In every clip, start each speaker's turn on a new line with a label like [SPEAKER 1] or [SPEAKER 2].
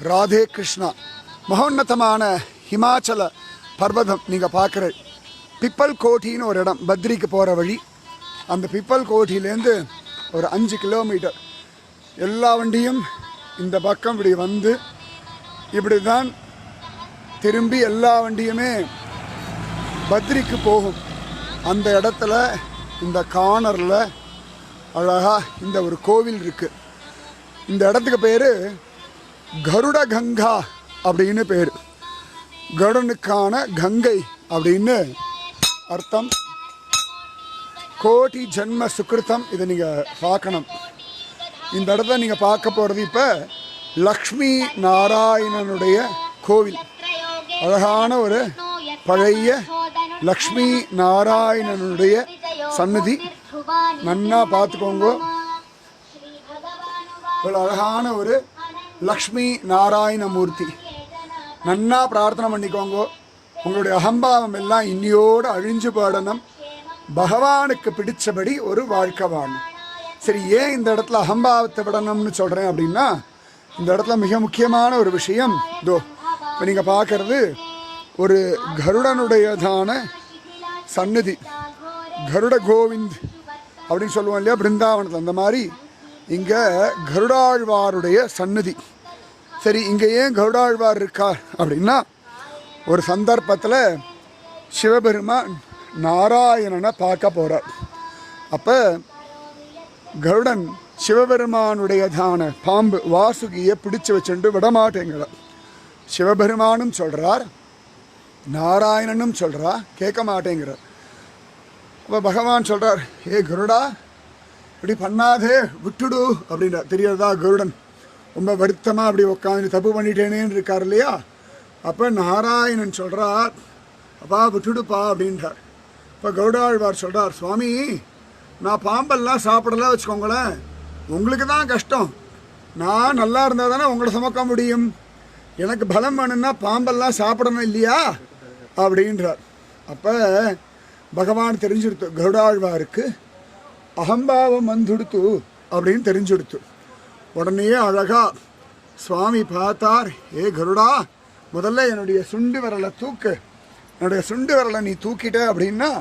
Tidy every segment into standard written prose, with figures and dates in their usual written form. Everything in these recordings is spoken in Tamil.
[SPEAKER 1] ராதே கிருஷ்ணா. மகோன்னதமான ஹிமாச்சல பர்வதம் நீங்கள் பார்க்குற பிப்பல் கோட்டின்னு ஒரு இடம், பத்ரிக்கு போகிற வழி. அந்த பிப்பல் கோட்டிலேருந்து ஒரு 5 கிலோமீட்டர். எல்லா வண்டியும் இந்த பக்கம் இப்படி வந்து இப்படி தான் திரும்பி எல்லா வண்டியுமே பத்ரிக்கு போகும். அந்த இடத்துல இந்த கார்னரில் அழகாக இந்த ஒரு கோவில் இருக்குது. இந்த இடத்துக்கு பேர் கருட கங்கா அப்படின்னு பேர். கருடனுக்கான கங்கை அப்படின்னு அர்த்தம். கோடி ஜென்ம சுக்கிருத்தம். இதை நீங்கள் பார்க்கணும். இந்த இடத்துல நீங்கள் பார்க்க போகிறது இப்போ லக்ஷ்மி நாராயணனுடைய கோவில். அழகான ஒரு பழைய லக்ஷ்மி நாராயணனுடைய சன்னதி. நன்னா பார்த்துக்கோங்க. இவ்வளோ அழகான ஒரு லக்ஷ்மி நாராயண மூர்த்தி. நன்னா பிரார்த்தனை பண்ணிக்கோங்க. உங்களுடைய அகம்பாவம் எல்லாம் இன்னியோடு அழிஞ்சு போடணும். பகவானுக்கு பிடிச்சபடி ஒரு வாழ்க்கை வாழணும். சரி, ஏன் இந்த இடத்துல அகம்பாவத்தை விடணும்னு சொல்கிறேன் அப்படின்னா, இந்த இடத்துல மிக முக்கியமான ஒரு விஷயம். இதோ இப்போ நீங்கள் பார்க்கறது ஒரு கருடனுடையதான சன்னதி. கருட கோவிந்த் அப்படின்னு சொல்லுவோம் இல்லையா பிருந்தாவனத்தில், அந்த மாதிரி இங்கே கருடாழ்வாருடைய சன்னதி. சரி, இங்கே ஏன் கருடாழ்வார் இருக்கார் அப்படின்னா, ஒரு சந்தர்ப்பத்தில் சிவபெருமான் நாராயணனை பார்க்க போகிறார். அப்போ கருடன் சிவபெருமானுடையதான பாம்பு வாசுகியை பிடிச்சு வச்சுட்டு விடமாட்டேங்கிறார். சிவபெருமானும் சொல்கிறார், நாராயணனும் சொல்கிறா, கேட்க மாட்டேங்கிறார். அப்போ பகவான் சொல்கிறார், ஏ கருடா, இப்படி பண்ணாதே, விட்டுடு அப்படின்றார். தெரியாதா, கருடன் ரொம்ப வருத்தமாக அப்படி உட்காந்து தப்பு பண்ணிட்டேனேன்னு இருக்கார் இல்லையா. அப்போ நாராயணன் சொல்கிறார், அப்பா விட்டுடுப்பா அப்படின்றார். இப்போ கருடாழ்வார் சொல்கிறார், சுவாமி, நான் பாம்பெல்லாம் சாப்பிடலாம் வச்சுக்கோங்களேன், உங்களுக்கு தான் கஷ்டம். நான் நல்லா இருந்தால் தானே உங்களை சுமக்க முடியும். எனக்கு பலம் வேணும்னா பாம்பெல்லாம் சாப்பிடணும் இல்லையா அப்படின்றார். அப்போ பகவான் தெரிஞ்சுடுத்து, கருடாழ்வாருக்கு அகம்பாவம் வந்துடுத்து அப்படின்னு தெரிஞ்சுடுத்து. உடனே அழகா சுவாமி பார்த்தார், ஏ கருடா, முதல்ல என்னுடைய சுண்டு விரலை தூக்கு. என்னுடைய சுண்டு விரலை நீ தூக்கிட்ட அப்படின்னா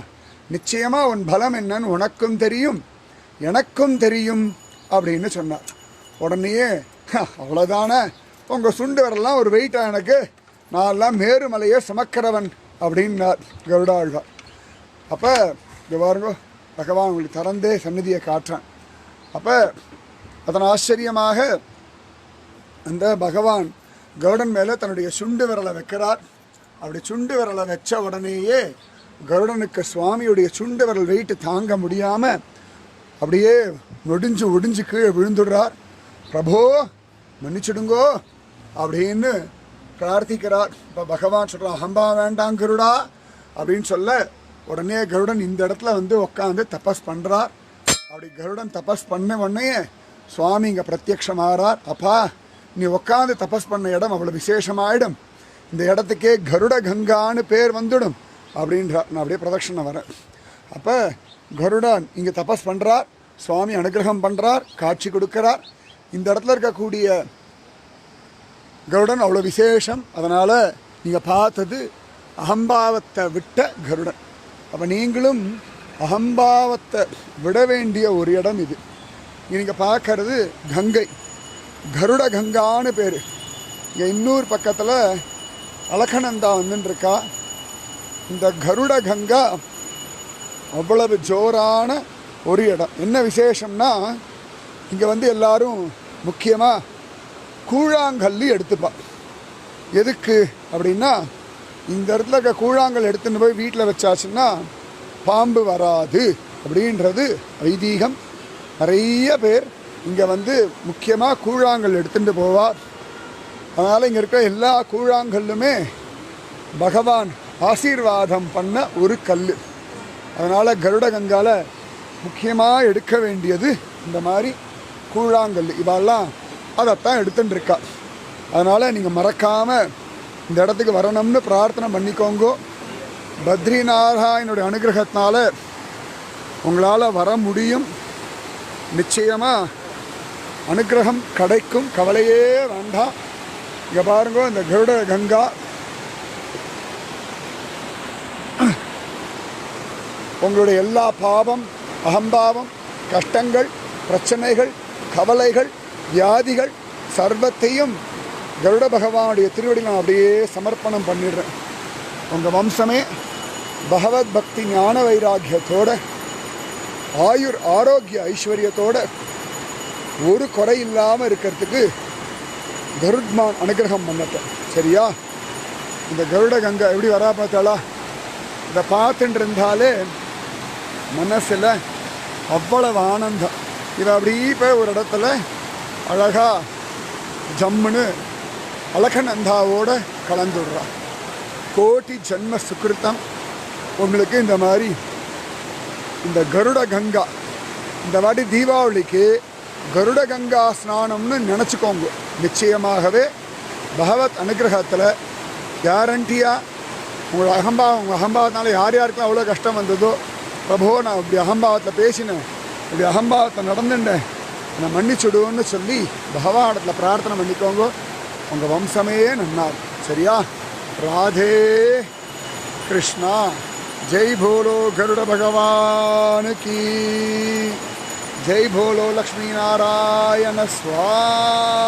[SPEAKER 1] நிச்சயமாக உன் பலம் என்னன்னு உனக்கும் தெரியும், எனக்கும் தெரியும் அப்படின்னு சொன்னார். உடனேயே அவ்வளோதானே, உங்கள் சுண்டு விரலாம் ஒரு வெயிட்டாக எனக்கு, நான் எல்லாம் மேருமலையை சுமக்கிறவன் அப்படின்னார் கருடாழ்வார். அப்போ இங்கே பாருங்க, பகவான் உங்களுக்கு திறந்தே சந்நிதியை காட்டுறான். அப்போ அதன் ஆச்சரியமாக அந்த பகவான் கருடன் மேலே தன்னுடைய சுண்டு விரலை வைக்கிறார். அப்படி சுண்டு விரலை வச்ச உடனேயே கருடனுக்கு சுவாமியுடைய சுண்டு விரல் வெயிட்டு தாங்க முடியாமல் அப்படியே ஒடிஞ்சு கீழே விழுந்துடுறார். பிரபோ மன்னிச்சிடுங்கோ அப்படின்னு பிரார்த்திக்கிறார். இப்போ பகவான் சொல்கிறான், அகம்பா வேண்டாம் கருடா அப்படின்னு சொல்ல, உடனே கருடன் இந்த இடத்துல வந்து உட்காந்து தபஸ் பண்ணுறார். அப்படி கருடன் தபஸ் பண்ண உடனே சுவாமி இங்கே பிரத்யக்ஷமாகிறார். அப்பா, நீ உட்காந்து தபஸ் பண்ண இடம் அவ்வளோ விசேஷமாயிடும், இந்த இடத்துக்கே கருட கங்கான்னு பேர் வந்துடும் அப்படின்றார். நான் அப்படியே பிரதட்சணை வரேன். அப்போ கருடன் இங்கே தபஸ் பண்ணுறார், சுவாமி அனுகிரகம் பண்ணுறார், காட்சி கொடுக்கிறார். இந்த இடத்துல இருக்கக்கூடிய கருடன் அவ்வளோ விசேஷம். அதனால் நீங்கள் பார்த்தது அகம்பாவத்தை விட்ட கருடன். அப்போ நீங்களும் அகம்பாவத்தை விட வேண்டிய ஒரு இடம் இது. இங்கே நீங்கள் பார்க்கறது கங்கை, கருட கங்கான்னு பேர். இங்கே இன்னூர் பக்கத்தில் அலகநந்தா வந்துட்டுருக்கா. இந்த கருட கங்கா அவ்வளவு ஜோரான ஒரு இடம். என்ன விசேஷம்னா, இங்கே வந்து எல்லாரும் முக்கியமாக கூழாங்கல்லி எடுத்துப்பா. எதுக்கு அப்படின்னா, இந்த இடத்துல இருக்க கூழாங்கல் எடுத்துன்னு போய் வீட்டில் வச்சாச்சுன்னா பாம்பு வராது அப்படின்றது ஐதீகம். நிறைய பேர் இங்கே வந்து முக்கியமாக கூழாங்கல் எடுத்துகிட்டு போவார். அதனால் இங்கே இருக்கிற எல்லா கூழாங்கல்லுமே பகவான் ஆசீர்வாதம் பண்ண ஒரு கல். அதனால் கருட கங்கால முக்கியமாக எடுக்க வேண்டியது இந்த மாதிரி கூழாங்கல். இவெல்லாம் அதைத்தான் எடுத்துட்டுருக்கா. அதனால் நீங்கள் மறக்காமல் இந்த இடத்துக்கு வரணும்னு பிரார்த்தனை பண்ணிக்கோங்கோ. பத்ரி நாராயணனுடைய அனுகிரகத்தினால உங்களால் வர முடியும். நிச்சயமாக அனுகிரகம் கிடைக்கும், கவலையே வேண்டாம். இங்கே பாருங்க, இந்த கருட கங்கா உங்களுடைய எல்லா பாவம், அகம்பாவம், கஷ்டங்கள், பிரச்சனைகள், கவலைகள், வியாதிகள் சர்வத்தையும் கருட பகவானுடைய திருவடியில் நான் அப்படியே சமர்ப்பணம் பண்ணிடுறேன். உங்கள் வம்சமே பகவத் பக்தி ஞான வைராக்கியத்தோட ஆயுர் ஆரோக்கிய ஐஸ்வர்யத்தோட ஒரு குறை இல்லாமல் இருக்கிறதுக்கு கருட்மான் அனுகிரகம் பண்ணட்டேன். சரியா? இந்த கருட கங்கை எப்படி வரா பார்த்தாளா? இதை பார்த்துட்டு இருந்தாலே மனசில் அவ்வளவு ஆனந்தம். இவன் அப்படி போய் ஒரு இடத்துல அழகா ஜம்முன்னு அழகநந்தாவோட கலந்துடுறா. கோட்டி ஜன்ம சுக்கிருத்தம் உங்களுக்கு இந்த மாதிரி இந்த கருட கங்கா இந்த வாட்டி தீபாவளிக்கு கருட கங்கா ஸ்நானம்னு நினச்சிக்கோங்க. நிச்சயமாகவே பகவத் அனுகிரகத்தில் கேரண்டியாக உங்களோட உங்கள் அகம்பாவத்தினால யார் யாருக்கெல்லாம் அவ்வளோ கஷ்டம் வந்ததோ, பிரபோ நான் இப்படி அகம்பாவத்தில் பேசினேன், இப்படி அகம்பாவத்தில் நடந்துட்டேன், நான் மன்னிச்சுடுவோன்னு சொல்லி பகவானிடத்தில் பிரார்த்தனை பண்ணிக்கோங்க. உங்கள் வம்சமே நன்னார். சரியா? ராதே கிருஷ்ணா. ஜெய் போலோ கருட பகவானுக்கு, ஜெய் போலோ லக்ஷ்மி நாராயண சுவாமி.